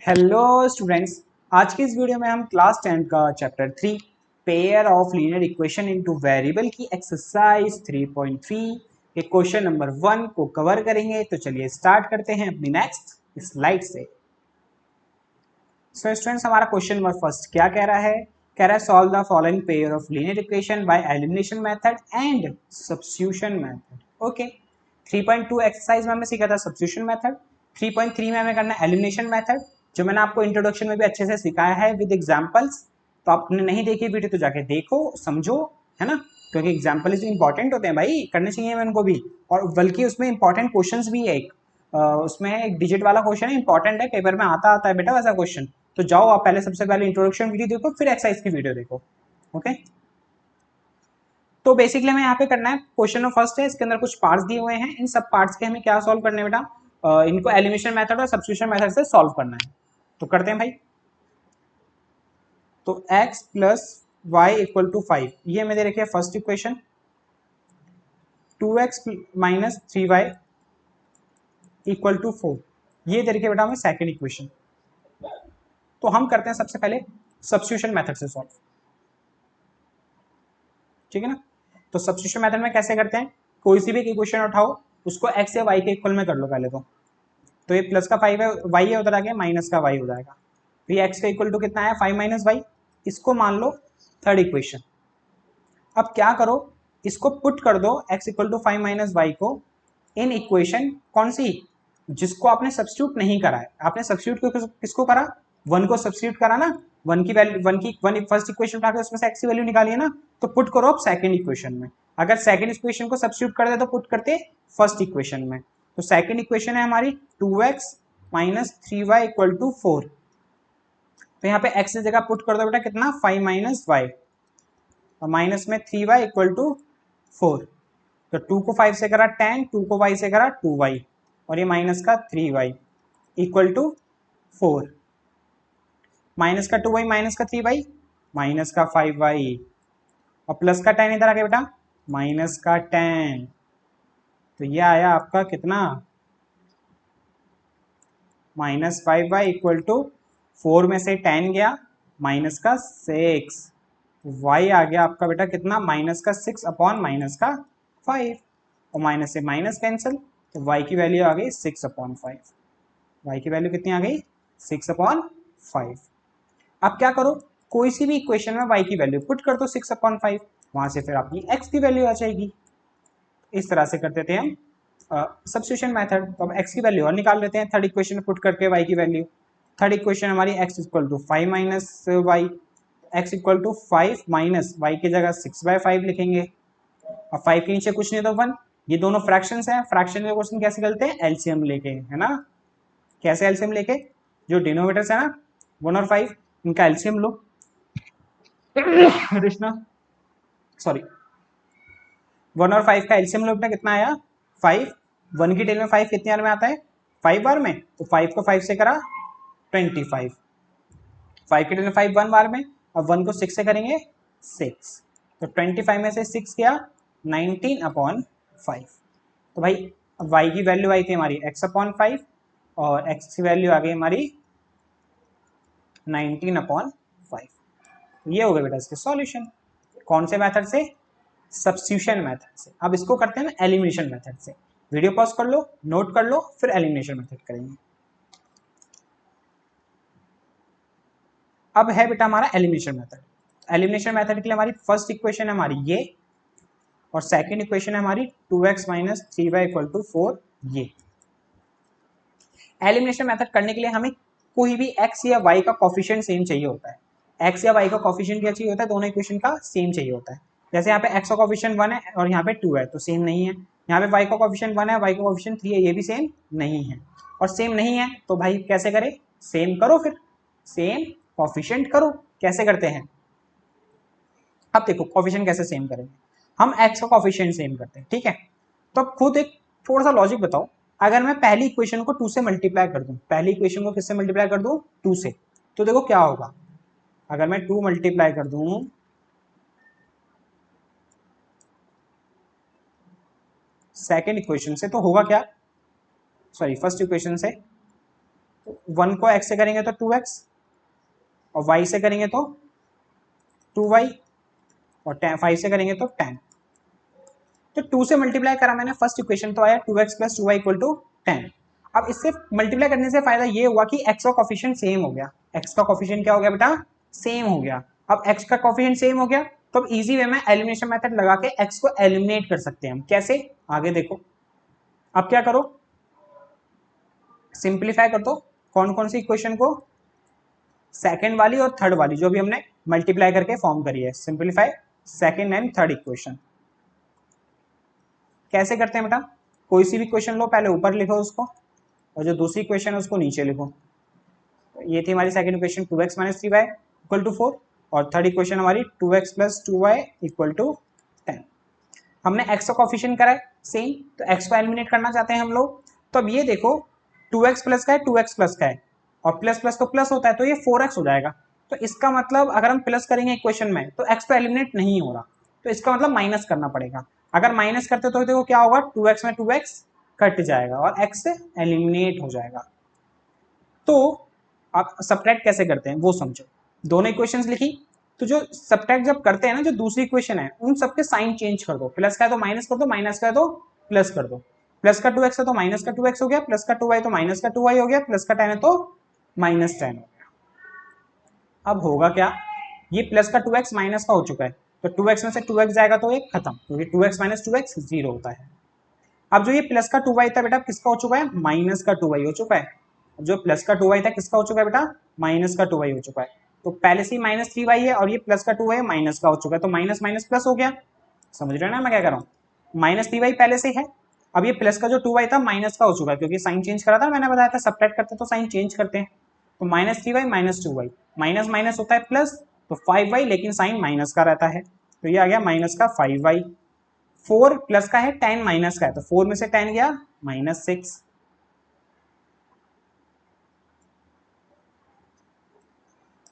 Hello students, आज की इस वीडियो में हम क्लास 10 का chapter 3 pair of linear equation into variable की एक्सरसाइज 3.3 के क्वेश्चन नंबर 1 को कवर करेंगे। तो चलिए स्टार्ट करते हैं अपनी नेक्स्ट स्लाइड से। सो स्टूडेंट्स, हमारा क्वेश्चन नंबर फर्स्ट क्या कह रहा है? कह रहा है solve the following pair of linear equation by elimination method and substitution method. Okay, 3.2 exercise में हमने सीखा था सब्स्टिट्यूशन मेथड, 3.3 में हमें करना है एलिमिनेशन मेथड, जो मैंने आपको इंट्रोडक्शन में भी अच्छे से सिखाया है विद एग्जांपल्स। तो आपने नहीं देखी वीडियो तो जाके देखो, समझो, है ना, क्योंकि एग्जाम्पल इंपॉर्टेंट होते हैं भाई, करने चाहिए उनको भी। और बल्कि उसमें इंपॉर्टेंट क्वेश्चंस भी है। एक उसमें एक डिजिट वाला क्वेश्चन है, इंपॉर्टेंट है, पेपर में आता है बेटा वैसा क्वेश्चन। तो जाओ आप पहले, सबसे पहले इंट्रोडक्शन वीडियो देखो, फिर एक्सरसाइज की वीडियो देखो। ओके, तो बेसिकली हमें यहाँ पे करना है, क्वेश्चन नंबर फर्स्ट है, इसके अंदर कुछ पार्ट्स दिए हुए हैं, इन सब पार्ट्स के हमें क्या सॉल्व करने बेटा, इनको एलिमिनेशन मेथड और सब्स्टिट्यूशन मेथड से सॉल्व करना है। तो करते हैं भाई। तो x plus y equal to 5, ये हमें दे रखी है first equation. 2x minus 3y equal to 4, ये दे रखी है बेटा हमें सेकेंड इक्वेशन। तो हम करते हैं सबसे पहले सब्स्टिट्यूशन मेथड से सॉल्व, ठीक है ना। तो सब्स्टिट्यूशन मेथड में कैसे करते हैं, कोई सी भी इक्वेशन उठाओ, उसको x या y के इक्वल में कर लो पहले। तो ये प्लस का 5 है, y है, उधर आ गया माइनस का y हो जाएगा। तो ये x का इक्वल टू कितना है, 5 माइनस वाई, इसको मान लो थर्ड इक्वेशन। अब क्या करो, इसको पुट कर दो x equal to 5 minus y को इन इक्वेशन कौन सी, जिसको आपने सब्स्टिट्यूट नहीं करा है। आपने सब्स्टिट्यूट किसको करा, वन को सब्स्टिट्यूट करा ना, वन की वैल्यू, वन फर्स्ट इक्वेशन उठाकर उसमें से x की वैल्यू निकाली है ना। तो पुट करो अब सेकंड इक्वेशन में। अगर सेकंड इक्वेशन को सब्स्टिट्यूट कर दे तो पुट करते फर्स्ट इक्वेशन में। तो सेकंड इक्वेशन है हमारी 2x minus 3y equal to 4। तो यहाँ पे x की जगह पुट कर दो बेटा कितना, 5 माइनस वाई, और माइनस में 3y इक्वल टू 4। तो 2 को 5 से करा 10, 2 को y से करा 2y, और ये माइनस का 3y इक्वल टू 4। माइनस का 2y माइनस का 3y माइनस का 5y, और प्लस का 10 इधर आ गया बेटा, माइनस का 10। तो ये आया आपका कितना, माइनस 5y इक्वल टू 4 में से 10 गया, माइनस का 6, y आ गया आपका बेटा कितना, माइनस का 6 अपॉन माइनस का 5, और माइनस से माइनस कैंसिल, तो y की वैल्यू आ गई 6 अपॉन 5। y की वैल्यू कितनी आ गई, 6 अपॉन 5। अब क्या करो, कोई सी भी इक्वेशन में y की वैल्यू पुट कर दो 6 अपॉन 5, वहां से फिर आपकी x की वैल्यू आ जाएगी। इस तरह से करते थे हम सब्स्टिट्यूशन मेथड। तो अब x की वैल्यू और निकाल लेते हैं, थर्ड इक्वेशन में पुट करके y की वैल्यू। थर्ड इक्वेशन हमारी x equal to 5 minus y, x equal to 5 minus y की जगह 6/5 लिखेंगे, और 5 के नीचे कुछ नहीं तो 1। ये दोनों फ्रैक्शंस हैं, फ्रैक्शन के क्वेश्चन कैसे करते हैं, एलसीएम लेके, है ना। कैसे एलसीएम लेके, जो डिनोमिनेटर्स है ना 1 और 5, इनका एलसीएम लो। कृष्णा, सॉरी, 1 और 5 का एलसीएम लो बेटा, कितना आया 5। 1 की टेल में 5 कितने बार में आता है, 5 बार में। तो 5 को 5 से करा 25, 5 की टेल में 5 1 बार में, और 1 को 6 से करेंगे 6। तो 25 में से 6 गया 19 अपॉन 5। तो भाई y की वैल्यू आई थी हमारी x अपॉन 5, और x की वैल्यू आ गई हमारी 19 अपॉन 5। ये हो गया बेटा इसके सॉल्यूशन। कौन से मेथड से, सब्स्टिट्यूशन मेथड से। अब इसको करते हैं एलिमिनेशन मेथड से। वीडियो पॉज कर लो, नोट कर लो, फिर एलिमिनेशन मेथड करेंगे। अब है बेटा हमारा एलिमिनेशन मेथड। एलिमिनेशन मेथड के लिए हमारी फर्स्ट इक्वेशन है हमारी ये, और सेकंड इक्वेशन है हमारी 2x minus 3y equal to 4। ये एलिमिनेशन मेथड करने के लिए हमें कोई भी x या y का कोफिशिएंट सेम चाहिए होता है। x या y का कोफिशिएंट क्या चाहिए होता है, दोनों इक्वेशन का सेम चाहिए होता है। जैसे यहाँ पे x का कोफिशिएंट 1 है और यहाँ पे 2 है, तो सेम नहीं है। यहाँ पे y का कोफिशिएंट 1 है, y का कोफिशिएंट 3 है, ये भी सेम नहीं है। और सेम नहीं है तो भाई कैसे करें, सेम करो, फिर सेम कोफिशिएंट करो। कैसे करते हैं, अब देखो कोफिशिएंट कैसे सेम करेंगे। हम x का कोफिशिएंट सेम करते हैं, ठीक है। तो अब खुद एक थोड़ा सा लॉजिक बताओ, अगर मैं पहली इक्वेशन को 2 से मल्टीप्लाई कर दूं, पहली इक्वेशन को किससे मल्टीप्लाई कर दूं, 2 से, तो देखो क्या होगा। अगर मैं 2 मल्टीप्लाई कर दूं सेकेंड इक्वेशन से, तो होगा क्या, सॉरी फर्स्ट इक्वेशन से, तो 1 को x से करेंगे तो 2x, और y से करेंगे तो 2y, और 5 से करेंगे तो 10। तो 2 से मल्टीप्लाई करा मैंने, फर्स्ट इक्वेशन तो आया 2x plus 2y equal to 10। अब इससे मल्टीप्लाई करने से फायदा ये हुआ कि x का कोफिशिएंट सेम हो गया। x का कोफिशिएंट क्या हो गया बेटा? सेम हो गया। अब x का कोफिशिएंट सेम हो गया तो अब इजी वे में एलिमिनेशन मेथड लगा के x को एलिमिनेट कर सकते हैं हम। कैसे? आगे देखो। अब क्या करो, सिंप्लीफाई कर दो कौन कौन सी इक्वेशन को, सेकंड वाली और थर्ड वाली जो भी हमने मल्टीप्लाई करके फॉर्म करी है। Simplify second and third equation. कैसे करते हैं बेटा? कोई सी भी इक्वेशन लो, पहले ऊपर लिखो उसको, और जो दूसरी इक्वेशन है उसको नीचे लिखो। तो ये थी हमारी second equation 2x minus 3y equal to 4, और थर्ड इक्वेशन हमारी 2x plus 2y equal to 10। हमने x का कोफिशिएंट करा है सेम, तो x को एलिमिनेट करना चाहते हैं हम लोग। तो अब ये देखो 2x प्लस का है, 2x प्लस का है, और प्लस प्लस तो प्लस होता है, तो ये 4x हो जाएगा। तो इसका मतलब अगर हम प्लस करेंगे इक्वेशन में तो x तो एलिमिनेट नहीं हो रहा, तो इसका मतलब माइनस करना पड़ेगा। अगर माइनस करते तो देखो क्या होगा, 2x में 2x कट जाएगा और x से एलिमिनेट हो जाएगा। तो आप सब्ट्रैक्ट कैसे करते हैं वो समझो। दोनों इक्वेशंस लिखी, तो जो सब्ट्रैक्ट जब करते हैं ना, जो दूसरी इक्वेशन है उन सबके साइन चेंज कर दो। प्लस का है तो माइनस कर दो, माइनस का है तो प्लस कर दो। प्लस का 2x है तो माइनस का 2x हो गया, प्लस का 2y तो माइनस का 2y हो गया, प्लस का 10 है तो माइनस 10 हो गया। अब होगा क्या, ये प्लस का 2x माइनस का हो चुका है, तो 2x में से 2x जाएगा तो ये खत्म, क्योंकि 2x माइनस 2x 0 होता है। अब जो ये प्लस का 2y था बेटा किसका हो चुका है, माइनस का 2y हो चुका है। जो प्लस का 2y था किसका हो चुका है बेटा, माइनस का 2y हो चुका है। तो पहले से ही माइनस 3y है और ये प्लस का 2y माइनस का हो चुका है, तो माइनस माइनस प्लस हो गया। समझ रहे हो ना मैं क्या कर रहा हूँ? माइनस 3y पहले से है, अब ये प्लस का जो 2y था माइनस का हो चुका है, क्योंकि साइन चेंज करा था, मैंने बताया था सब्ट्रैक्ट करते तो साइन चेंज करते हैं। तो minus 3y minus 2y, minus minus होता है प्लस, तो 5y, लेकिन साइन माइनस का रहता है, तो ये आ गया माइनस का 5y। 4 प्लस का है, 10 माइनस का है, तो 4 में से 10 गया माइनस 6।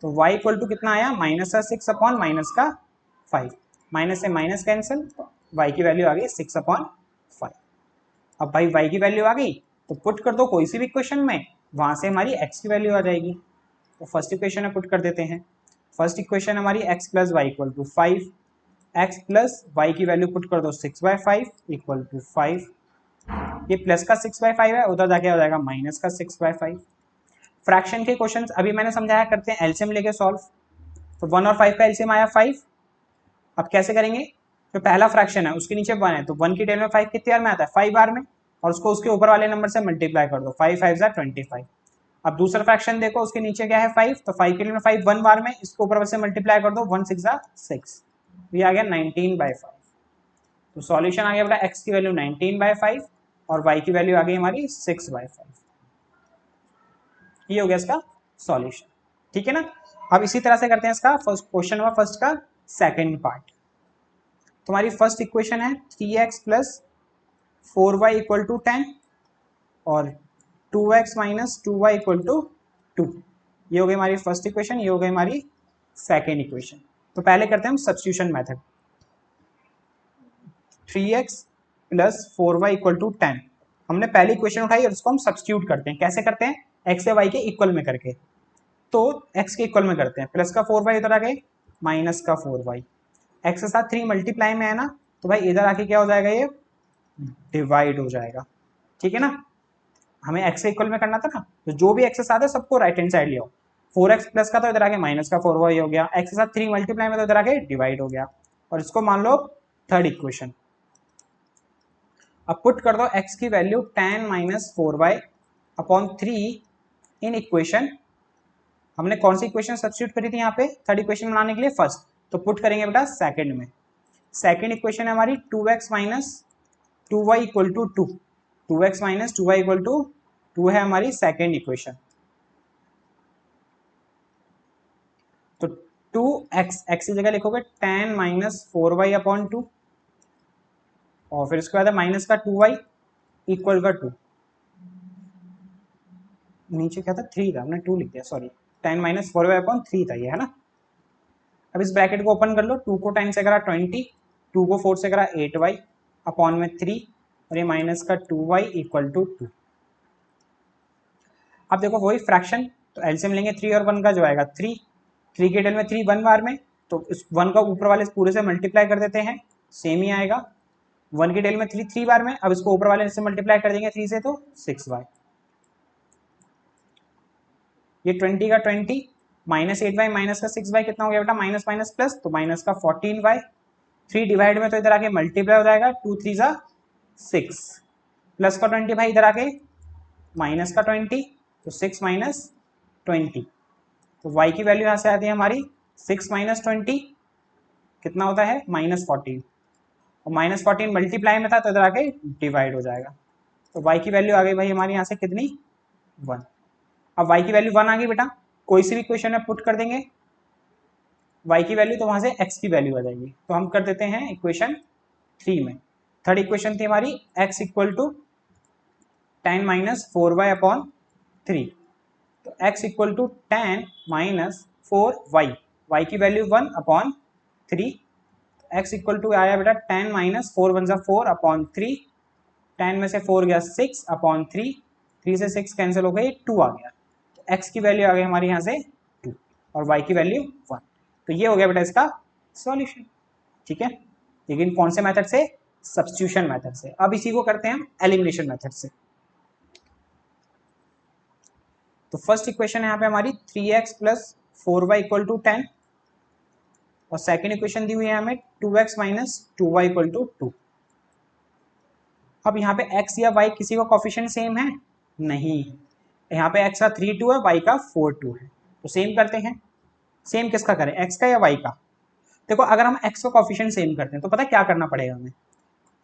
तो y इक्वल टू कितना आया, माइनस का 6 अपॉन माइनस का 5। माइनस से माइनस कैंसिल, तो y की वैल्यू आ गई 6 अपॉन 5। अब भाई y की वैल्यू आ गई तो पुट कर दो कोई सी भी इक्वेशन में, वहां से हमारी x की वैल्यू आ जाएगी। तो फर्स्ट इक्वेशन में पुट कर देते हैं। फर्स्ट इक्वेशन हमारी x plus y equal to 5, x plus y की वैल्यू पुट कर दो 6/5 इक्वल टू 5। ये प्लस का 6/5 है, उधर जाके हो जाएगा माइनस का 6/5। फ्रैक्शन के क्वेश्चंस अभी मैंने समझाया करते हैं एलसीएम लेके सॉल्व। तो 1 और 5 का एलसीएम आया 5। अब कैसे करेंगे, जो पहला फ्रैक्शन है उसके नीचे 1 है, तो 1 की टेल में 5 कितनी बार में आता है, 5 बार में, और उसको उसके ऊपर वाले नंबर से मल्टीप्लाई कर दो, 5 5 25। अब दूसरा फ्रैक्शन देखो, उसके नीचे क्या है 5, तो 5 के लिए 5 1 बार में, इसके ऊपर से मल्टीप्लाई कर दो, 1 6 6, ये आ गया 19/5। तो सॉल्यूशन आ गया बेटा x की वैल्यू 19/5 और y की वैल्यू आ गई हमारी 6/5। ये हो गया इसका सॉल्यूशन, ठीक है ना। अब इसी तरह से करते हैं इसका फर्स्ट क्वेश्चन नंबर फर्स्ट का सेकंड पार्ट। तुम्हारी फर्स्ट इक्वेशन है 3x plus 4y equal to 10 और 2x minus 2y equal to 2। ये हो गई हमारी फर्स्ट इक्वेशन, ये हो गई हमारी सेकेंड इक्वेशन। तो पहले करते हैं हम substitution method. 3x plus 4y equal to 10, हमने पहली इक्वेशन उठाई और उसको हम सब्स्टिट्यूट करते हैं। कैसे करते हैं, x या y के इक्वल में करके। तो x के इक्वल में करते हैं, प्लस का 4y इधर आ गए, माइनस का 4y, x के साथ 3 मल्टीप्लाई में है ना, तो भाई इधर आके क्या हो जाएगा, ये डिवाइड हो जाएगा, ठीक है ना। हमें x के इक्वल में करना था ना, तो जो भी x के साथ है सबको राइट हैंड साइड ले आओ। 4x प्लस का तो इधर आके माइनस का 4y हो गया, x के साथ 3 मल्टीप्लाई में तो इधर आके डिवाइड हो गया, और इसको मान लो थर्ड इक्वेशन। अब पुट कर दो x की वैल्यू 10 माइनस 4y अपॉन 3 इन इक्वेशन। हमने कौन सी इक्वेशन सब्स्टिट्यूट करी थी यहाँ पे थर्ड इक्वेशन बनाने के लिए, फर्स्ट, तो पुट करेंगे बेटा सेकंड में। सेकंड इक्वेशन है हमारी 2x minus 2y equal to 2, 2x minus 2y equal to 2 है हमारी सेकंड इक्वेशन। तो 2x की जगह लिखोगे 10 माइनस 4y अपॉन 2, और फिर उसके बाद माइनस का 2y इक्वल का 2, नीचे क्या था 3 था, हमने 2 लिख दिया, सॉरी, 10 माइनस 4y अपॉन 3 था ये, है ना। अब इस ब्रैकेट को ओपन कर लो, 2 को 10 से करा 20, 2 को 4 से करा 8y अपॉन में 3, और ये माइनस का 2y इक्वल टू 2। अब देखो वही फ्रैक्शन, तो एलसीएम लेंगे 3 और 1 का, जो आएगा 3, 3 के डेल में 3 1 बार में, तो इस 1 का ऊपर वाले पूरे से मल्टीप्लाई कर देते हैं, सेम ही आएगा। 1 के डेल में 3 3 बार में, अब इसको ऊपर वाले से मल्टीप्लाई कर देंगे 3 से, तो 6y। ये 20 का 20 माइनस 8y माइनस का 6y कितना हो गया बेटा, माइनस माइनस प्लस, तो माइनस का 14y। 3 डिवाइड में तो इधर आके मल्टीप्लाई हो जाएगा, 2 3 जा 6, प्लस का 20 भाई इधर आके माइनस का 20, तो 6 माइनस 20, तो y की वैल्यू यहाँ से आती है हमारी 6 माइनस 20 कितना होता है, माइनस 14, और माइनस 14 मल्टीप्लाई में था तो इधर आके डिवाइड हो जाएगा, तो y की वैल्यू आ गई भाई हमारी यहाँ से कितनी, 1। अब y की वैल्यू 1 आ गई बेटा, कोई सी भी क्वेश्चन में पुट कर देंगे y की वैल्यू, तो वहां से x की वैल्यू आ जाएगी, तो हम कर देते हैं इक्वेशन 3 में। थर्ड इक्वेशन थी हमारी x equal to 10 minus 4y upon 3, तो x equal to 10 minus 4y, y की value 1 upon 3, x equal to आया बेटा 10 माइनस 4 1 जा 4 अपॉन 3, 10 में से 4 गया 6 अपॉन 3, 3 से 6 कैंसिल हो गई, 2 आ गया, तो x की वैल्यू आ गई हमारी यहाँ से 2 और y की वैल्यू 1। तो ये हो गया बेटा इसका सॉल्यूशन, ठीक है। लेकिन कौन से मेथड से, सब्स्टिट्यूशन मेथड से। अब इसी को करते हैं हम एलिमिनेशन मेथड से। तो फर्स्ट इक्वेशन है यहाँ पे हमारी 3x plus 4y equal to 10, और सेकेंड इक्वेशन दी हुई है हमें 2x minus 2y equal to 2। अब यहाँ पे x या y किसी का कोफिशिएंट सेम है नहीं, यहाँ पे x का 3 2 है, y का 4 2 है, तो सेम करते हैं। सेम किसका करें, x का या y का। देखो अगर हम x का कोफिशिएंट सेम करते हैं तो पता क्या करना पड़ेगा हमें,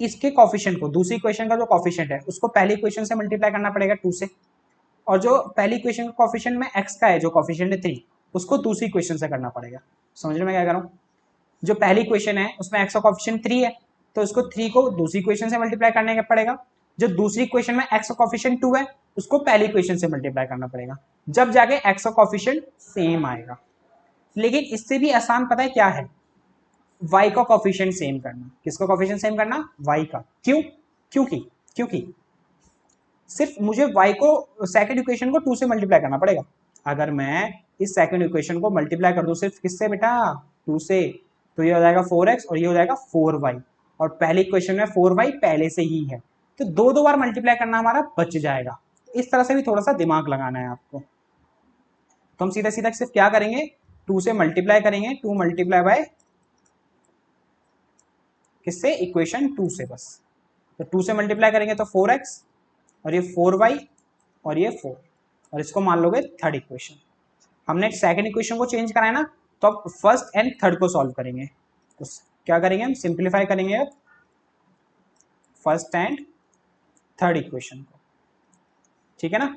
इसके कोफिशिएंट को, दूसरी इक्वेशन का जो कोफिशिएंट है उसको पहली इक्वेशन से मल्टीप्लाई करना पड़ेगा 2 से, और जो पहली इक्वेशन का कोफिशिएंट में x का है जो कोफिशिएंट है 3, उसको दूसरी इक्वेशन से करना पड़ेगा। समझ रहे मैं क्या कर रहा हूँ, जो पहली इक्वेशन है उसमें x का कोफिशिएंट 3 है, तो उसको 3 को दूसरी इक्वेशन से मल्टीप्लाई करने का पड़ेगा। जो दूसरी इक्वेशन में x का कोफिशिएंट 2 है उसको पहली इक्वेशन से मल्टीप्लाई करना पड़ेगा, जब जाके x का कोफिशिएंट सेम आएगा। लेकिन इससे भी आसान पता है क्या है, y का कोफिशिएंट सेम करना। किसका कोफिशिएंट सेम करना, y का। क्यों, क्योंकि सिर्फ मुझे y को सेकंड इक्वेशन को 2 से मल्टीप्लाई करना पड़ेगा। अगर मैं इस सेकंड इक्वेशन को मल्टीप्लाई कर दूं सिर्फ किससे बेटा, 2 से, तो ये हो जाएगा 4x और ये हो जाएगा 4y, और पहली इक्वेशन में 4y पहले से ही है, तो दो बार मल्टीप्लाई करना हमारा बच जाएगा। इस तरह से भी थोड़ा सा दिमाग लगाना है आपको। तो हम सीधा सीधा सिर्फ क्या करेंगे, 2 से मल्टीप्लाई करेंगे, 2 मल्टीप्लाई बाय किससे, इक्वेशन 2 से बस। तो 2 से मल्टीप्लाई करेंगे तो 4x और ये 4y और ये 4, और इसको मान लोगे थर्ड इक्वेशन। हमने सेकंड इक्वेशन को चेंज कराया ना, तो अब फर्स्ट एंड थर्ड को सॉल्व करेंगे। तो क्या करेंगे हम, सिंप्लीफाई करेंगे अब फर्स्ट एंड थर्ड इक्वेशन को, ठीक है ना।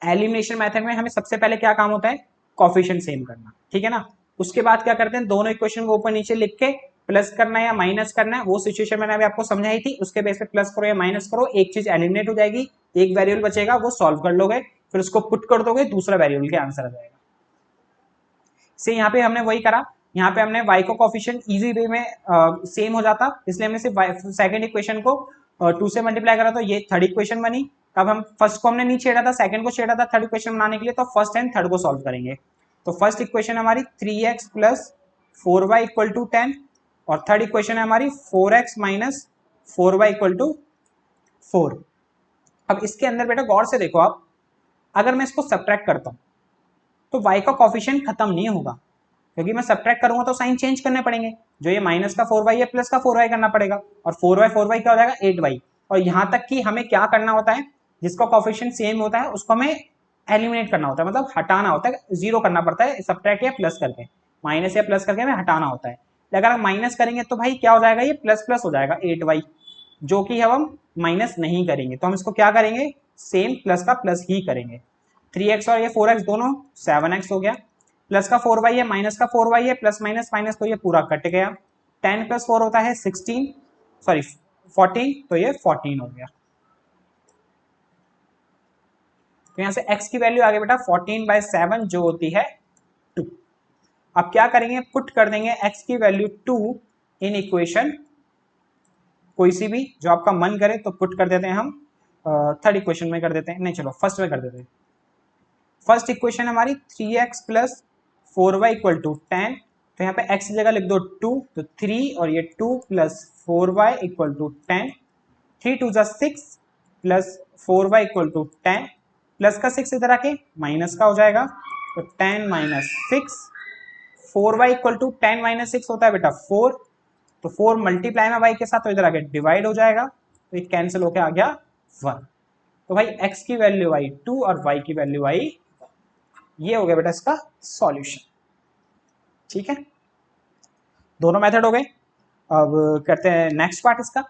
एलिमिनेशन मेथड में हमें सबसे पहले क्या काम होता है, कोफिशिएंट सेम करना, ठीक है ना। उसके बाद क्या करते हैं, दोनों इक्वेशन को ऊपर नीचे लिख के प्लस करना है या माइनस करना है, वो सिचुएशन मैंने अभी आपको समझाई थी, उसके बेस पे प्लस करो या माइनस करो, एक चीज एलिमिनेट हो जाएगी, एक वेरिएबल बचेगा, वो सॉल्व कर लोगे, फिर उसको पुट कर दोगे, दूसरा वेरिएबल के आंसर आ जाएगा। से यहाँ पे हमने वही करा, यहाँ पे हमने y को कोफिशिएंट इजी वे में सेम हो जाता, इसलिए हमने सिर्फ सेकंड इक्वेशन को 2 से मल्टीप्लाई करा, तो ये थर्ड इक्वेशन बनी। अब हम फर्स्ट को हमने नहीं छेड़ा था, सेकंड को छेड़ा था थर्ड इक्वेशन बनाने के लिए, तो फर्स्ट एंड थर्ड को सॉल्व करेंगे। तो फर्स्ट इक्वेशन हमारी 3x plus 4y equal to 10, और थर्ड इक्वेशन है हमारी 4x minus 4y equal to 4। अब इसके अंदर बेटा गौर से देखो आप, अगर मैं इसको सब्ट्रैक्ट करता हूं तो y का कोफिशिएंट खत्म नहीं होगा, क्योंकि मैं सब्ट्रैक्ट करूंगा तो साइन चेंज करने पड़ेंगे, जो ये माइनस का 4y है प्लस का 4y करना पड़ेगा, और 4y क्या हो जाएगा 8y। और यहां तक कि हमें क्या करना होता है, जिसका कोफिशिएंट सेम होता है उसको हमें एलिमिनेट करना होता है, मतलब हटाना होता है, जीरो करना पड़ता है, सब्ट्रैक्ट या प्लस करके, माइनस या प्लस करके हमें हटाना होता है। अगर हम माइनस करेंगे तो भाई क्या हो जाएगा, ये प्लस प्लस हो जाएगा 8y, जो कि हम माइनस नहीं करेंगे, तो हम इसको क्या करेंगे, सेम प्लस का प्लस ही करेंगे। 3x और ये 4x दोनों 7x हो गया, प्लस का 4y है माइनस का 4y है, प्लस माइनस माइनस, तो ये पूरा कट गया। 10 प्लस 4 होता है 16, सॉरी 14, तो ये 14 हो गया। तो यहां से x की वैल्यू आ गई बेटा 14/7, जो होती है 2। अब क्या करेंगे, पुट कर देंगे x की वैल्यू 2 इन इक्वेशन, कोई सी भी जो आपका मन करे तो पुट कर देते हैं हम, थर्ड इक्वेशन में कर देते हैं, नहीं चलो फर्स्ट में कर देते हैं। फर्स्ट इक्वेशन हमारी 3x plus 4y equal to 10, तो यहाँ पे x की जगह लिख दो 2, तो 3 और ये 2 प्लस 4y इक्वल टू 10, 3 2 जा 6 plus 4y equal to 10, plus का 6 इधर आके माइनस का हो जाएगा, तो 10 minus 6, 4y equal to 10 minus 6 होता है बेटा 4, तो 4 मल्टीप्लाई में y के साथ, तो इधर आके डिवाइड हो जाएगा, तो ये कैंसिल होके आ गया 1। तो भाई x की वैल्यू आई 2 और y की वैल्यू आई, ये हो गया बेटा इसका सॉल्यूशन। ठीक है, दोनों मेथड हो गए। अब करते हैं नेक्स्ट पार्ट इसका।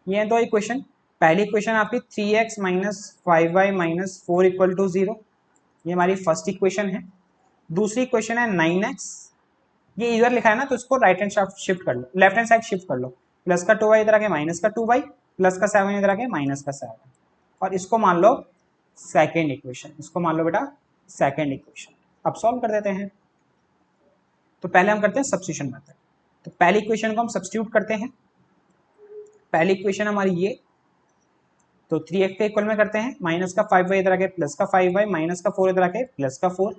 ये दो इक्वेशन, पहली इक्वेशन आपकी 3x minus 5y minus 4 equal to 0, ये हमारी फर्स्ट इक्वेशन है। दूसरी इक्वेशन है 9x, ये इधर लिखा है ना, तो इसको राइट हैंड शिफ्ट कर लो, लेफ्ट हैंड साइड शिफ्ट कर लो, प्लस का 2y इधर आके माइनस का 2y, प्लस का 7 इधर आके माइनस का 7, और इसको मान लो सेकेंड इक्वेशन, इसको मान लो बेटा सेकेंड इक्वेशन। अब सॉल्व कर देते हैं। तो पहले हम करते हैं सब्स्टिट्यूशन मेथड। तो पहली इक्वेशन को हम सब्स्टिट्यूट करते हैं। पहली इक्वेशन हमारी ये, तो 3x के इक्वल में करते हैं, माइनस का 5y इधर आके प्लस का 5y, माइनस का 4 इधर आके प्लस का 4,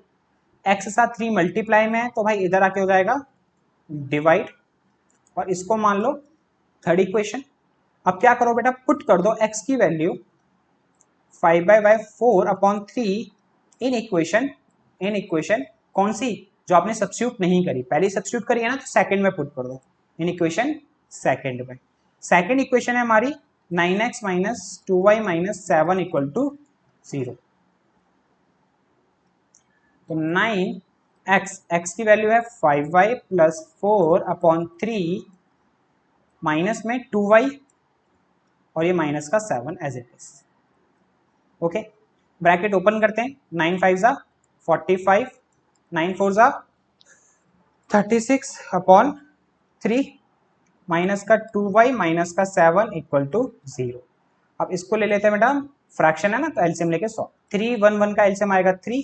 x के साथ 3 मल्टीप्लाई में है, तो भाई इधर आके हो जाएगा डिवाइड, और इसको मान लो थर्ड इक्वेशन। अब क्या करो बेटा, पुट कर दो x की वैल्यू 5/4 अपॉन 3 इन इक्वेशन कौन सी, जो आपने सब्स्टिट्यूट नहीं करी, पहले सब्स्टिट्यूट करी है ना, तो सेकंड में पुट कर दो, इन इक्वेशन सेकंड में। सेकंड इक्वेशन है हमारी 9x minus 2y minus 7 equal to 0। तो 9x की वैल्यू है 5y प्लस 4 अपॉन 3 माइनस में 2y और ये माइनस का 7 as it is. Okay, bracket open करते हैं, 9 5 जा 45, 9 4 जा 36 अपॉन 3 माइनस का 2y माइनस का 7 इक्वल टू 0। अब इसको ले लेते हैं बेटा, फ्रैक्शन है ना, तो एलसीएम लेके 100, 3 1 1 का एलसीएम आएगा 3।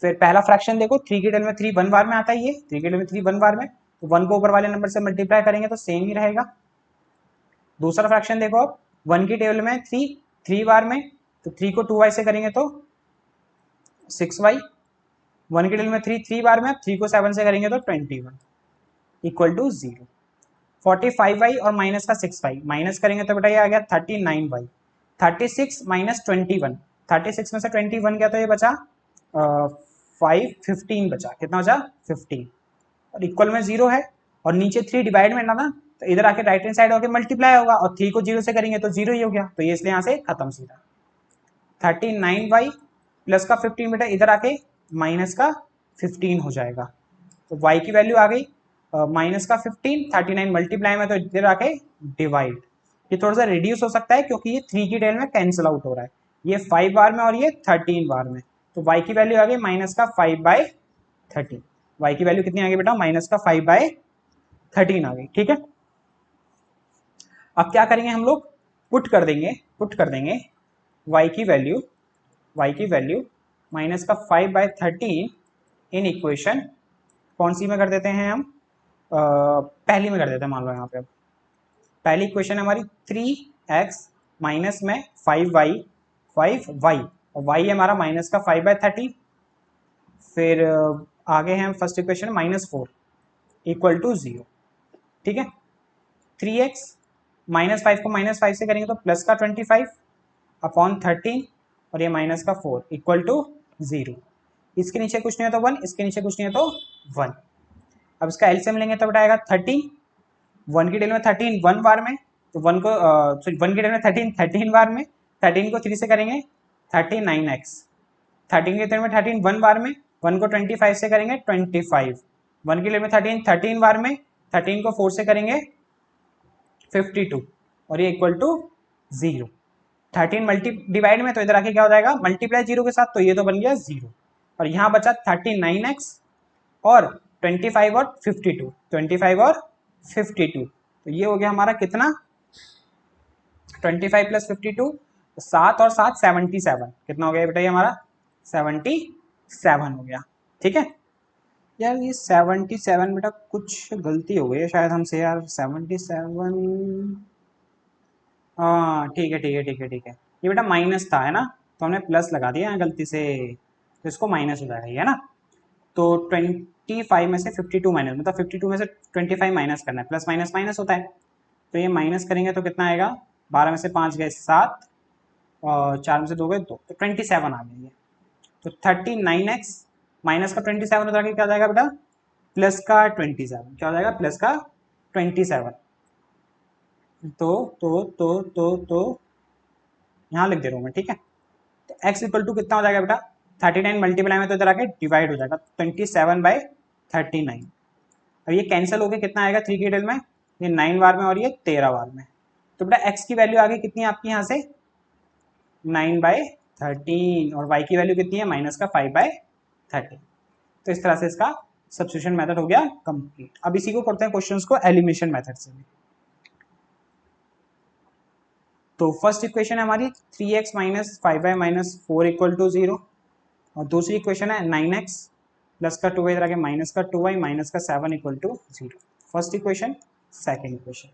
फिर पहला फ्रैक्शन देखो, 3 की टेबल में 3 1 बार में आता है, ये 3 की टेबल में 3 1 बार में, तो 1 को ऊपर वाले नंबर से मल्टीप्लाई करेंगे तो सेम ही रहेगा। दूसरा फ्रैक्शन देखो, अब 1 की टेबल में 3 3 बार में, तो 3 को 2y से करेंगे तो 6y, 1 की टेबल में 3 3 बार में, 3 को 7 से करेंगे तो 21 इक्वल टू 0। 45y और माइनस का 6y माइनस करेंगे तो बेटा ये आ गया 39y, 36 माइनस 21, 36 में से 21 गया तो ये बचा 15 बचा, कितना बचा 15, और इक्वल में 0 है, और नीचे 3 डिवाइड में ना, तो इधर आके राइट हैंड साइड होके मल्टीप्लाई होगा, और 3 को 0 से करेंगे तो 0 ही हो गया, तो ये इसलिए यहाँ से खत्म सीधा। 39y प्लस का 15 बेटा इधर आके माइनस का 15 हो जाएगा, तो y की वैल्यू आ गई माइनस का 15, 39 मल्टीप्लाई में तो इधर आके डिवाइड, ये थोड़ा सा रिड्यूस हो सकता है क्योंकि ये 3 की टेल में कैंसिल आउट हो रहा है, ये 5 बार में और ये 13 बार में, तो y की वैल्यू आ गई माइनस का 5/13। y की वैल्यू कितनी आ गई बेटा, माइनस का 5/13 आ गई। ठीक है, अब क्या करेंगे हम लोग, पुट कर देंगे y की वैल्यू माइनस का 5/13 इन इक्वेशन कौन सी में कर देते हैं हम, पहली में कर देते हैं, मान लो यहाँ पे। अब पहली इक्वेशन हमारी 3x माइनस में 5y और y हमारा माइनस का 5/13। फिर आगे हैं फर्स्ट इक्वेशन -4 इक्वल टू 0। ठीक है, 3x -5 को -5 से करेंगे तो प्लस का 25 अपॉन 13 और ये माइनस का 4 इक्वल टू 0। इसके नीचे कुछ नहीं है तो 1, इसके नीचे कुछ नहीं है तो 1। अब इसका एलसीएम लेंगे तो बताएगा 13, 1 की टेल में 13 1 बार में, तो 1 को 1 की टेल में 13 बार में, 13 को 3 से करेंगे 39x, 13 की टेल में 13 1 बार में, 1 को 25 से करेंगे 25, 1 की टेल में 13 बार में, 13 को 4 से करेंगे 52 और ये इक्वल टू 0। 13 मल्टी डिवाइड में, तो इधर आके क्या हो जाएगा, मल्टीप्लाई 0 के साथ, तो ये तो बन गया 0, और यहाँ बचा 39x और 25 और 52, 25 और 52, तो ये हो गया हमारा कितना 25 प्लस 52, 7 और 7 77, कितना हो गया बेटा ये हमारा 77 हो गया। ठीक है यार, ये 77 बेटा कुछ गलती हो गई है शायद हमसे यार, 77 हाँ ठीक है ठीक है ठीक है ठीक है, ये बेटा माइनस था है ना, तो हमने प्लस लगा दिया है गलती से, तो इसको माइनस हो जाएगा ये है ना। तो 25 में से 52 माइनस, मतलब 52 में से 25 माइनस करना है, प्लस माइनस माइनस होता है, तो ये माइनस करेंगे तो कितना आएगा, 12 में से 5 गए 7 और 4 में से 2 गए 2, तो 27 आ गया ये। तो 39x माइनस का 27 हो जाएगा, क्या हो जाएगा बेटा, प्लस का 27, क्या हो जाएगा, प्लस का 27। तो यहाँ लिख दे रहा हूँ मैं, ठीक है। तो x इक्वल टू कितना हो जाएगा बेटा, 39 मल्टीप्लाई में तो इधर आके डिवाइड हो जाएगा, 27/39। अब ये कैंसिल होके कितना आएगा 3 की डिटेल में, ये 9 बार में और ये 13 बार में। तो बेटा x की वैल्यू आ गई कितनी है आपकी यहाँ से, 9/13, और y की वैल्यू कितनी है, माइनस का 5/13। तो इस तरह से इसका सब्स्टिट्यूशन मेथड हो गया कंप्लीट। अब इसी को करते हैं क्वेश्चंस को एलिमिनेशन मेथड से भी। तो फर्स्ट इक्वेशन है हमारी 3x minus 5y minus 4 equal to 0, और दूसरी इक्वेशन है 9x प्लस का 2y इधर आके माइनस का 2y माइनस का 7 equal to 0। First equation, second equation.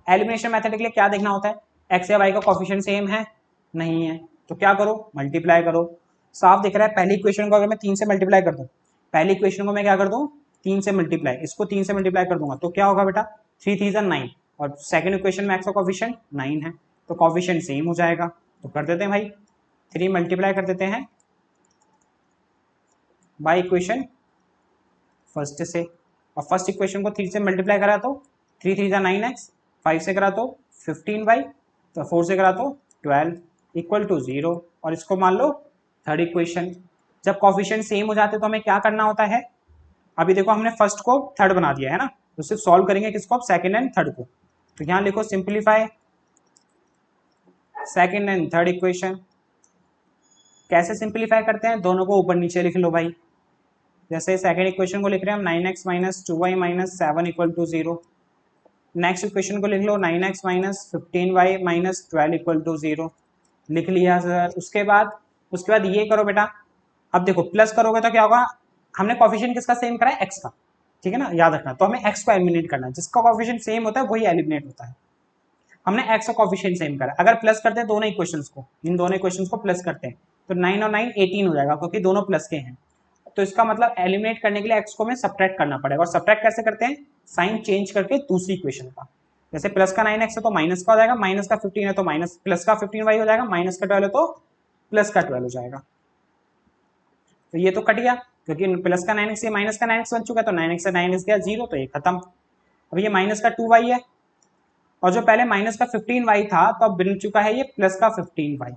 Elimination method के लिए क्या देखना होता है, x या y का कोफिशिएंट सेम है नहीं है, तो क्या करो, मल्टीप्लाई करो। साफ दिख रहा है, पहली इक्वेशन को अगर मैं 3 से मल्टीप्लाई कर दूं, पहली इक्वेशन को मैं क्या कर दूं, 3 से मल्टीप्लाई, इसको 3 से मल्टीप्लाई कर दूंगा तो क्या होगा बेटा, 3 3 9, और सेकंड इक्वेशन में x का कोफिशिएंट 9 है, तो कोफिशिएंट सेम हो जाएगा। तो कर देते हैं भाई, 3 मल्टीप्लाई कर देते हैं बाय इक्वेशन फर्स्ट से, और फर्स्ट इक्वेशन को 3 से मल्टीप्लाई करा तो 3 3 9x, 5 से करा तो 15y, तो 4 से करा तो 12 इक्वल टू 0, और इसको मान लो थर्ड इक्वेशन। जब कॉफिशिएंट सेम हो जाते तो हमें क्या करना होता है, अभी देखो हमने फर्स्ट को थर्ड बना दिया है ना, तो सिर्फ सॉल्व करेंगे किसको, अब सेकंड एंड थर्ड को। तो यहाँ लिखो simplify second and third equation. कैसे सिंप्लीफाई करते हैं, दोनों को ऊपर नीचे लिख लो भाई। जैसे सेकंड इक्वेशन को लिख रहे हैं हम 9x minus 2y minus 7 equal to 0, next equation को लिख लो 9x minus 15y minus 12 equal to 0, लिख लिया सर। उसके बाद ये करो बेटा, अब देखो प्लस करोगे तो क्या होगा, हमने कॉफिशिएंट किसका सेम करा है, x का, ठीक है ना, याद रखना। तो हमें x को एलिमिनेट करना है, जिसका कॉफिशिएंट सेम होता है वही एलिमिनेट होता है। हमने x का कॉफिशिएंट सेम करा, अगर प्लस करते हैं दोनों इक्वेशंस को, इन दोनों इक्वेशंस को प्लस करते हैं तो 9 और 9 18 हो जाएगा, क्योंकि दोनों प्लस के हैं। तो इसका मतलब एलिमिनेट करने के लिए x को हमें सब्ट्रैक्ट करना पड़ेगा, और सब्ट्रैक्ट कैसे करते हैं, साइन चेंज करके दूसरी इक्वेशन का। जैसे प्लस का 9x है तो माइनस का हो जाएगा, माइनस का 15 है तो माइनस प्लस का 15y हो जाएगा, माइनस का 12 है तो प्लस का 12 हो जाएगा। तो ये तो कट गया, क्योंकि प्लस का 9x ये माइनस का 9x बन चुका है, तो 9x से 9x गया 0, तो ये खत्म। अब ये माइनस का 2y है, और जो पहले माइनस का 15y था तो अब बन चुका है ये प्लस का 15y,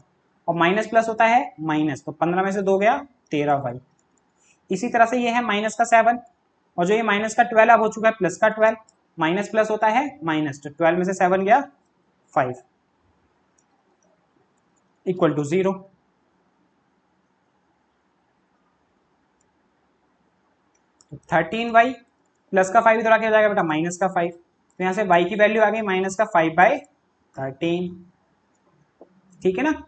और माइनस प्लस होता है माइनस, तो 15 में से 2 गया 13y। इसी तरह से ये है माइनस का 7, और जो ये माइनस का 12 अब हो चुका है प्लस का 12, माइनस प्लस होता है माइनस, तो 12 में से 7 गया 5 इक्वल टू 0। तो 13y प्लस का 5 इधर आके हो जाएगा बेटा माइनस का 5, तो यहाँ से y की वैल्यू आ गई माइनस का 5/13, ठीक है ना।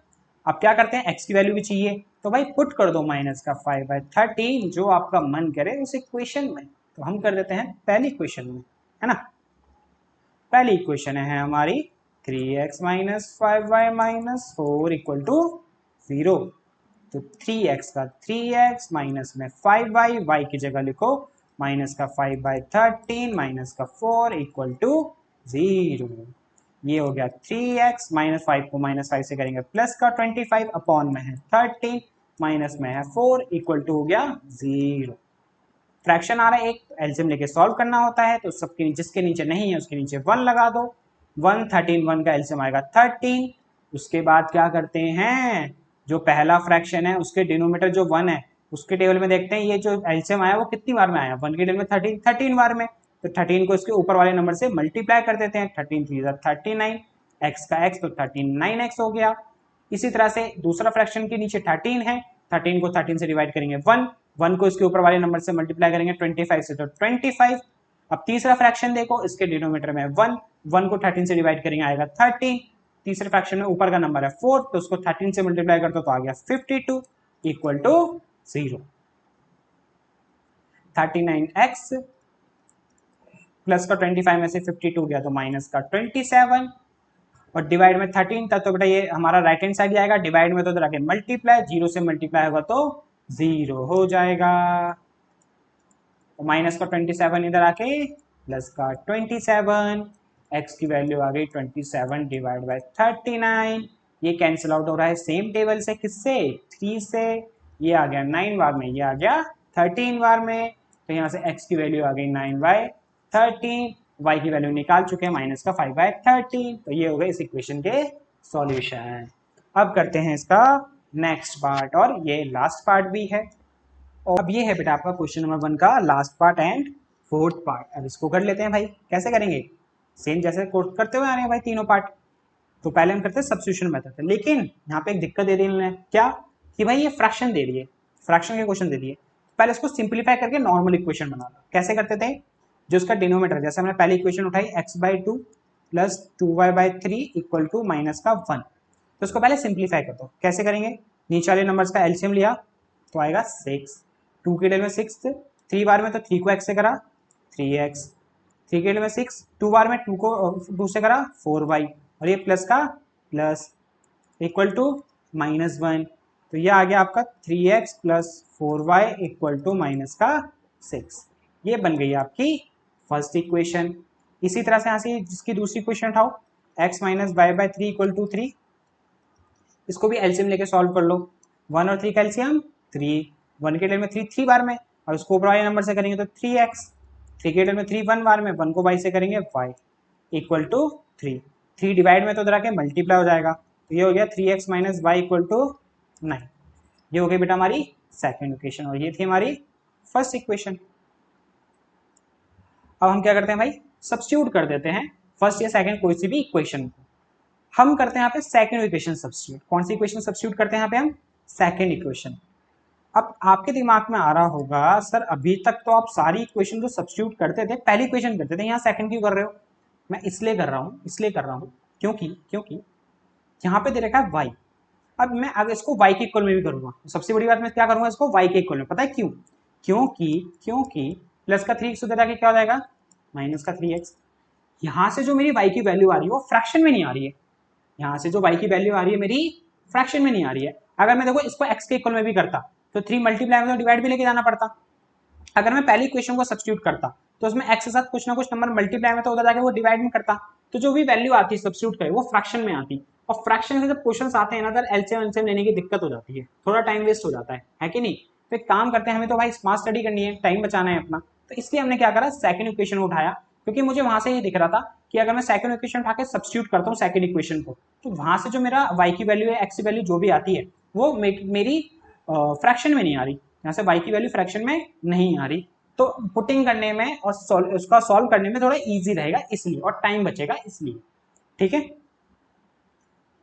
अब क्या करते हैं, x की वैल्यू भी चाहिए, तो भाई पुट कर दो माइनस का 5/13, जो आपका मन करे उस इक्वेशन में। तो हम कर देते हैं पहली इक्वेशन में, है ना। पहली इक्वेशन है हमारी 3x minus 5y minus 4 equal to 0। तो 3x का 3x माइनस में 5y, y की जगह लिखो माइनस का 5/13 माइनस का 4 इक्वल टू 0। ये हो गया 3x माइनस 5 को माइनस 5 से करेंगे प्लस का 25 अपॉन में है 13 माइनस में है 4 इक्वल टू हो गया 0। फ्रैक्शन आ रहा है एक, एलसीएम लेके सॉल्व करना होता है, तो सबके जिसके नीचे नहीं है उसके नीचे 1 लगा दो। 1 13 1 का एलसीएम आएगा 13। उसके बाद क्या करते हैं, जो पहला फ्रैक्शन है उसके डिनोमिनेटर जो 1 है उसके टेबल में देखते हैं ये जो एलसीएम आया वो कितनी बार में आया, 1 के टेबल में 13 बार में, तो 13 को इसके ऊपर वाले नंबर से मल्टीप्लाई कर देते हैं, 13 3 39, x का x तो 39x हो गया। इसी तरह से दूसरा फ्रैक्शन के नीचे 13 है, 13 को 13 से डिवाइड करेंगे 1, 1 को इसके ऊपर वाले नंबर से मल्टीप्लाई करेंगे 25 से तो 25। अब तीसरा फ्रैक्शन देखो, इसके डिनोमिनेटर में 1, 1 को 13 से डिवाइड करेंगे आएगा 13, तीसरे फ्रैक्शन में ऊपर का नंबर है 4, तो उसको 13 से मल्टीप्लाई करते तो आ गया 52 इक्वल टू 0। 39x प्लस का 25 में से 52 गया तो माइनस का 27 और डिवाइड में 13 तब तो बेटा ये हमारा राइट हैंड साइड जाएगा, डिवाइड में तो इधर आके मल्टीप्लाई, 0 से मल्टीप्लाई होगा तो 0 हो जाएगा। तो माइनस का 27 इधर आके प्लस का 27, एक्स की वैल्यू आ गई 27 डिवाइड बाय 39। ये कैंसिल आउट हो रहा है सेम टेबल से, किससे, 3 से। ये आ गया 9 बार में, ये आ गया 13 बार में, तो यहाँ से x की वैल्यू आ गई 9/13, y की वैल्यू निकाल चुके हैं माइनस का 5/13। तो ये हो गए इस इक्वेशन के सॉल्यूशन। अब करते हैं इसका नेक्स्ट पार्ट, और ये लास्ट पार्ट भी है। और अब ये है बेटा आपका क्वेश्चन नंबर 1 का last part and fourth part. अब इसको कर लेते हैं भाई। कैसे करेंगे, सेम जैसे कोट करते हुए आ रहे हैं भाई तीनों पार्ट। तो पहले हम करते हैं सब्स्टिट्यूशन मेथड, लेकिन यहाँ पे एक दिक्कत दे दी इन्होंने, क्या कि भाई ये फ्रैक्शन दे दिए, फ्रैक्शन के क्वेश्चन दे दिए। पहले इसको सिंप्लीफाई करके नॉर्मल इक्वेशन बना लो। कैसे करते थे, जो उसका डिनोमीटर, जैसे हमने पहली इक्वेशन उठाई x/2 plus 2y/3 equal to minus का 1, तो उसको पहले सिंप्लीफाई कर दो। कैसे करेंगे, नीचे वाले नंबर्स का एलसीएम लिया तो आएगा 6, 2 के डेल में 6, 3 बार में तो 3 को x से करा 3x, 3 के डेल में 6, 2 बार में 2 को 2 से करा 4y, और ये प्लस का प्लस इक्वल टू -1, तो ये आ गया आपका 3x plus 4y equal to minus का 6। ये बन गई आपकी फर्स्ट इक्वेशन। इसी तरह से यहाँ से जिसकी दूसरी इक्वेशन उठाओ, x minus y/3 equal to 3, इसको भी एलसीएम लेके सॉल्व कर लो। 1 और 3 का एलसीएम 3, 1 के डेल में 3 3 बार में, और उसको ऊपर वाले नंबर से करेंगे तो 3x, 3 के डेल में 3 1 बार में, 1 को y से करेंगे y इक्वल टू 3, 3 डिवाइड में तो इधर आके मल्टीप्लाई हो जाएगा, तो ये हो गया 3x minus Y equal to 9। ये हो गई बेटा हमारी सेकेंड इक्वेशन, और ये थी हमारी फर्स्ट इक्वेशन। अब हम क्या करते हैं भाई, सब्स्टिट्यूट कर देते हैं फर्स्ट या सेकंड कोई सी भी इक्वेशन को। हम करते हैं यहाँ पे सेकंड इक्वेशन सब्स्टिट्यूट। कौन सी इक्वेशन सब्स्टिट्यूट करते हैं यहाँ पे हम, सेकंड इक्वेशन। अब आपके दिमाग में आ रहा होगा सर अभी तक तो आप सारी इक्वेशन तो सब्स्टिट्यूट करते थे, पहली इक्वेशन करते थे, यहाँ सेकंड क्यों कर रहे हो। मैं इसलिए कर रहा हूँ क्योंकि यहाँ पे दे रखा है y। अब मैं अगर इसको y के इक्वल में भी करूंगा तो सबसे बड़ी बात मैं क्या करूंगा, इसको y के इक्वल में। पता है क्यों, क्योंकि प्लस का 3x उधर आके क्या हो जाएगा, माइनस का 3x। यहाँ से जो मेरी y की वैल्यू आ रही है वो फ्रैक्शन में नहीं आ रही है, यहाँ से जो y की वैल्यू आ रही है मेरी फ्रैक्शन में नहीं आ रही है। अगर मैं देखो इसको x के इक्वल में भी करता तो 3 मल्टीप्लाई में तो डिवाइड भी लेके जाना पड़ता। अगर मैं पहली इक्वेशन को सब्स्टिट्यूट करता तो उसमें x के साथ कुछ ना कुछ नंबर मल्टीप्लाई में तो उधर जाके वो डिवाइड में करता, तो जो भी वैल्यू आती है सब्स्टिट्यूट करे वो फ्रैक्शन में आती। और फ्रैक्शन से जब क्वेश्चन आते हैं ना तो एलसीएम लेने की दिक्कत हो जाती है, थोड़ा टाइम वेस्ट हो जाता है कि नहीं। तो एक काम करते हैं, हमें तो भाई स्मार्ट स्टडी करनी है, टाइम बचाना है अपना, तो इसलिए हमने क्या करा, सेकंड इक्वेशन उठाया, क्योंकि मुझे वहां से ये दिख रहा था कि अगर मैं सेकंड इक्वेशन उठा के सब्स्टिट्यूट करता हूँ सेकंड इक्वेशन को, तो वहां से जो मेरा y की वैल्यू है, x की वैल्यू जो भी आती है वो मेरी फ्रैक्शन में नहीं आ रही, यहाँ से y की वैल्यू फ्रैक्शन में नहीं आ रही। तो पुटिंग करने में और उसका सॉल्व करने में थोड़ा इजी रहेगा इसलिए, और टाइम बचेगा इसलिए, ठीक है।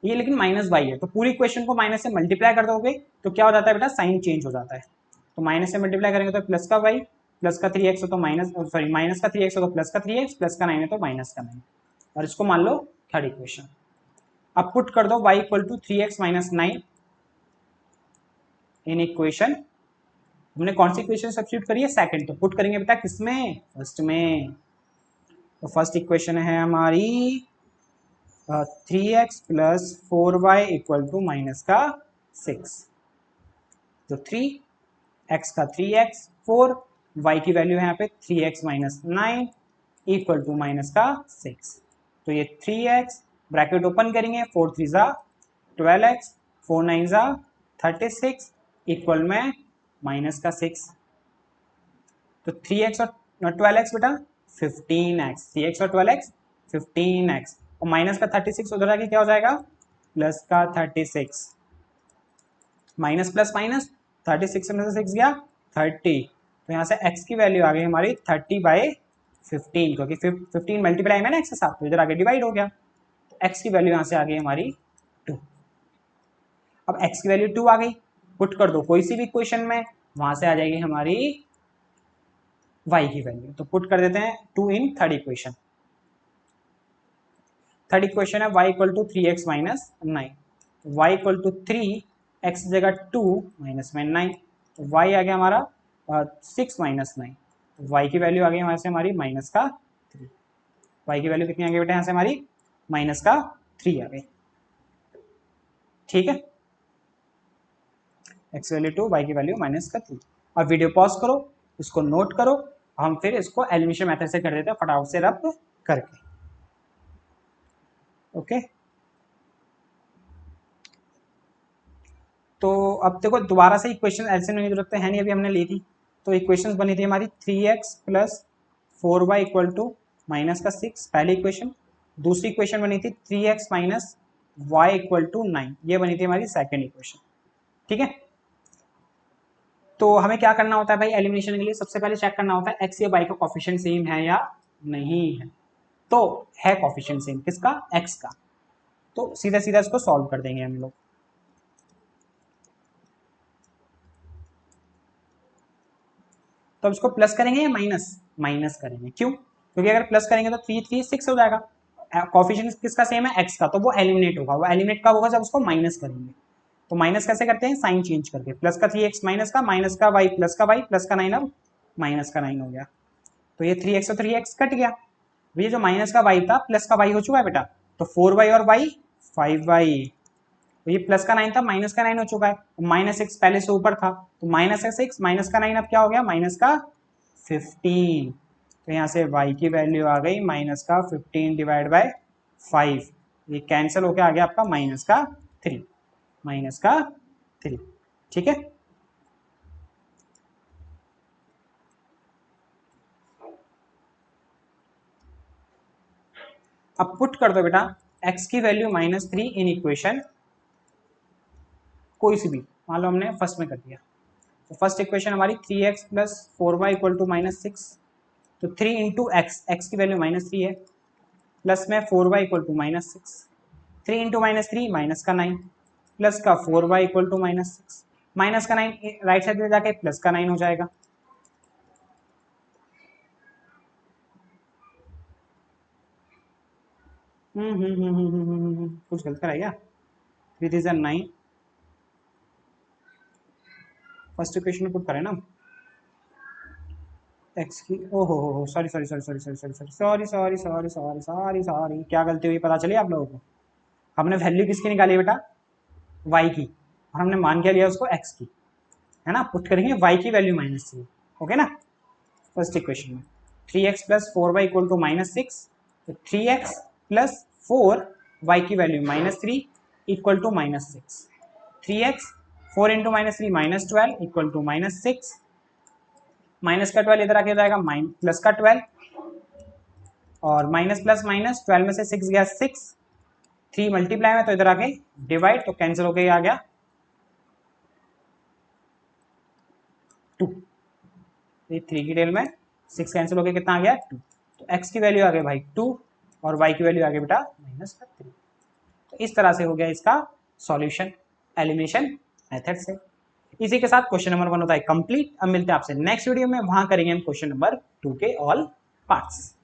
ये लेकिन माइनस वाई है, तो पूरी इक्वेशन को माइनस से मल्टीप्लाई कर दोगे तो क्या हो जाता है बेटा, साइन चेंज हो जाता है। तो माइनस से मल्टीप्लाई करेंगे तो प्लस का वाई, प्लस का 3x हो तो माइनस, सॉरी माइनस का 3x हो तो प्लस का 3x, प्लस का 9 है तो माइनस का 9, और इसको मान लो थर्ड इक्वेशन। अब पुट कर दो y equal to 3x minus 9 in equation. हमने कौन सी इक्वेशन सब्स्टिट्यूट करी है, सेकंड, तो पुट करेंगे बेटा किसमें, फर्स्ट में। तो फर्स्ट इक्वेशन है हमारी 3x plus 4y equal to minus का 6। तो 3x का 3x 4, y की वैल्यू है यहाँ पे 3x minus 9 equal to minus का 6। तो ये 3x ब्रैकेट ओपन करेंगे, 4 3 जा 12x, 4 9 जा 36 इक्वल में माइनस का 6। तो 3x और 12x बेटा 15x, 3x और 12x 15x, और माइनस का 36 उधर आके क्या हो जाएगा, प्लस का 36, माइनस प्लस माइनस 36 में से 6 गया 30, तो यहाँ से x की वैल्यू आ गई हमारी 30/15, क्योंकि 15 मल्टीप्लाई में ना x के साथ, तो इधर आगे डिवाइड हो गया, तो x की वैल्यू यहाँ से आ गई हमारी 2। अब x की वैल्यू 2 आ गई, पुट कर दो कोई सी भी इक्वेशन में, वहां से आ जाएगी हमारी y की वैल्यू। तो पुट कर देते हैं 2 in third equation. Third equation है y equal to 3x minus 9, y equal to 3, x जगह 2 माइनस में 9, तो y आ गया हमारा 6 माइनस 9, तो y की वैल्यू आ गई हमारे से हमारी माइनस का 3। y की वैल्यू कितनी आ गई बेटा यहाँ से हमारी, माइनस का 3 आ गई। ठीक है, x वैल्यू 2, y की वैल्यू -3। और वीडियो पॉज करो, इसको नोट करो, हम फिर इसको एलिमिनेशन मेथड से कर देते हैं फटाफट से रब करके। ओके, तो अब देखो दोबारा से इक्वेशन ऐसे नहीं जरूरत है नहीं, अभी हमने ली थी। तो इक्वेशंस बनी थी हमारी 3x plus 4y equal to -6, पहली इक्वेशन। दूसरी इक्वेशन बनी थी 3x minus Y equal to 9, ये बनी थी हमारी सेकेंड इक्वेशन। ठीक है, तो हमें क्या करना होता है भाई एलिमिनेशन के लिए, सबसे पहले चेक करना होता है x या y का कोफिशिएंट सेम है या नहीं है। तो है कोफिशिएंट सेम, किसका, x का। तो सीधा सीधा इसको सॉल्व कर देंगे हम लोग। तो अब इसको प्लस करेंगे या माइनस, माइनस करेंगे। क्यों, क्योंकि अगर प्लस करेंगे तो 3 3 6 हो जाएगा। कोफिशिएंट किसका सेम है, x का, तो वो एलिमिनेट होगा। वो एलिमिनेट कब होगा, जब उसको माइनस करेंगे। तो माइनस कैसे करते हैं, साइन चेंज करके, प्लस का 3x माइनस का y प्लस का y प्लस का 9 अब माइनस का 9 हो गया। तो ये 3x और 3x कट गया। ये जो माइनस का y था प्लस का y हो चुका है बेटा, तो 4y और y 5y। तो ये प्लस का 9 था, माइनस का 9 हो चुका है। -6 पहले से ऊपर था, तो -6 माइनस का 9 अब क्या हो गया, माइनस का 15। तो यहाँ से y की वैल्यू आ गई माइनस का 15 डिवाइड बाय 5। ये कैंसिल होकर आ गया आपका माइनस का 3, माइनस का 3। ठीक है, अब पुट कर दो बेटा x की वैल्यू -3 इन इक्वेशन कोई सी भी, मान लो हमने फर्स्ट में कर दिया। तो फर्स्ट इक्वेशन हमारी 3x plus 4y equal to -6। तो 3 इंटू एक्स की वैल्यू -3 है, प्लस में 4y equal to -6, 3 into -3 minus का 9, प्लस का 4y इक्वल टू -6, माइनस का 9 राइट साइड में जाके प्लस का 9 हो जाएगा। कुछ गलत करा क्या, 3 3 9, फर्स्ट इक्वेशन में पुट करें ना एक्स की, हो sorry sorry sorry sorry sorry sorry sorry sorry sorry sorry sorry sorry sorry, क्या गलती हुई पता चली आप लोगों को। हमने वैल्यू किसकी निकाली बेटा, y की, और हमने मान क्या लिया उसको x की, है ना। पुट करेंगे y की वैल्यू -3, ओके ना। फर्स्ट इक्वेशन में 3x plus 4y equal to -6, तो 3x प्लस 4y की value -3 equal to -6, 3x 4 into -3 -12 equal to -6, minus का 12 इधर आके जाएगा प्लस का 12, और माइनस प्लस माइनस 12 में से 6 गया 6, 3 मल्टीप्लाई में तो इधर आके डिवाइड, तो कैंसिल होके आ गया 2। 3 की टेल में 6 कैंसिल होके कितना आ गया 2। तो x की वैल्यू आ गई भाई 2 और y की वैल्यू आ गई बेटा -3। तो इस तरह से हो गया इसका सॉल्यूशन एलिमिनेशन मेथड से। इसी के साथ क्वेश्चन नंबर 1 होता है कंप्लीट। अब मिलते हैं आपसे नेक्स्ट वीडियो में, वहां करेंगे हम क्वेश्चन नंबर 2 के ऑल पार्ट्स।